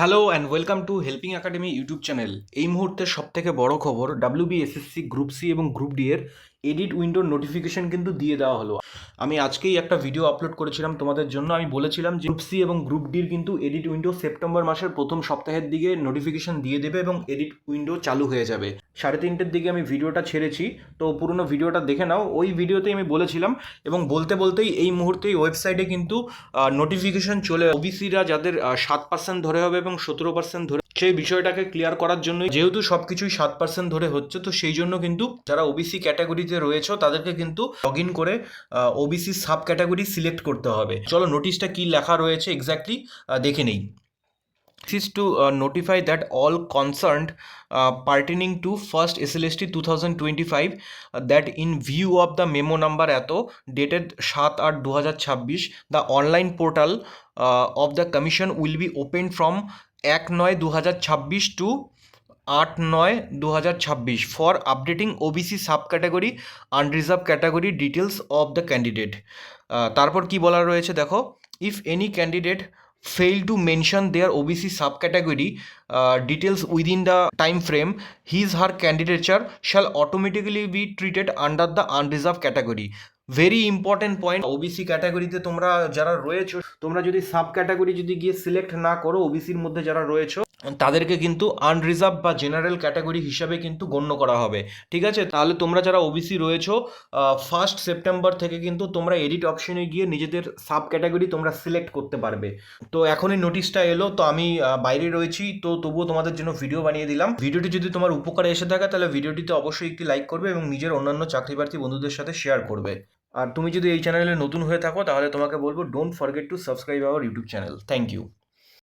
Hello and welcome to helping academy YouTube channel. এই মুহূর্তে সবথেকে বড় খবর, ডাব্লিউবিএসএসসি গ্রুপ সি এবং গ্রুপ ডি এর এডিট উইন্ডোর নোটিফিকেশন কিন্তু দিয়ে দেওয়া হলো। আমি আজকেই একটা ভিডিও আপলোড করেছিলাম তোমাদের জন্য। আমি বলেছিলাম যে গ্রুপ সি এবং গ্রুপ ডির কিন্তু এডিট উইন্ডো সেপ্টেম্বর মাসের প্রথম সপ্তাহের দিকে নোটিফিকেশন দিয়ে দেবে এবং এডিট উইন্ডো চালু হয়ে যাবে। 3:30 দিকে আমি ভিডিওটা ছেড়েছি, তো পুরোনো ভিডিওটা দেখে নাও। ওই ভিডিওতেই আমি বলেছিলাম এবং বলতে বলতেই এই মুহূর্তেই ওয়েবসাইটে কিন্তু নোটিফিকেশন চলে ওবিসিরা যাদের 7% ধরে হবে এবং 17% ধরে, সেই বিষয়টাকে ক্লিয়ার করার জন্য, যেহেতু সব কিছুই 7% ধরে হচ্ছে, তো সেই জন্য কিন্তু যারা ওবিসি ক্যাটাগরিতে রয়েছে তাদেরকে কিন্তু লগ ইন করে ওবিসি সাব ক্যাটাগরি সিলেক্ট করতে হবে। চলো নোটিশটা কি লেখা রয়েছে এক্স্যাক্টলি দেখে নেই। This is to notify that all concerned pertaining to first SLST 2025 that in view of the memo number এত dated 7/8/2026 the online portal of the commission will be opened from 1/9/2026 to 8/9/2026 for updating OBC subcategory unreserved category details of the candidate। তারপর কি বলা রয়েছে দেখো, if any candidate fail to mention their OBC subcategory details within the time frame, his/her candidature shall automatically be treated under the unreserved category। Very important point. OBC ক্যাটাগরিতে তোমরা যারা রয়েছো, তোমরা যদি সাব ক্যাটাগরি যদি গিয়ে সিলেক্ট না করো, ওবিসির মধ্যে যারা রয়েছো তাদেরকে কিন্তু আনরিজার্ভ বা জেনারেল ক্যাটাগরি হিসাবে কিন্তু গণ্য করা হবে। ঠিক আছে, তাহলে তোমরা যারা ওবিসি রয়েছো 1 সেপ্টেম্বর থেকে কিন্তু তোমরা এডিট অপশনে গিয়ে নিজেদের সাব ক্যাটাগরি তোমরা সিলেক্ট করতে পারবে। তো এখনই নোটিশটা এলো, তো আমি বাইরে রয়েছি, তো তবুও তোমাদের জন্য ভিডিও বানিয়ে দিলাম। ভিডিওটি যদি তোমার উপকারে এসে থাকে তাহলে ভিডিওটিতে অবশ্যই একটি লাইক করবে এবং নিজের অন্যান্য চাকরিপ্রার্থী বন্ধুদের সাথে শেয়ার করবে। আর তুমি যদি এই চ্যানেলে নতুন হয়ে থাকো তাহলে তোমাকে বলবো, don't forget to subscribe our YouTube channel. Thank you.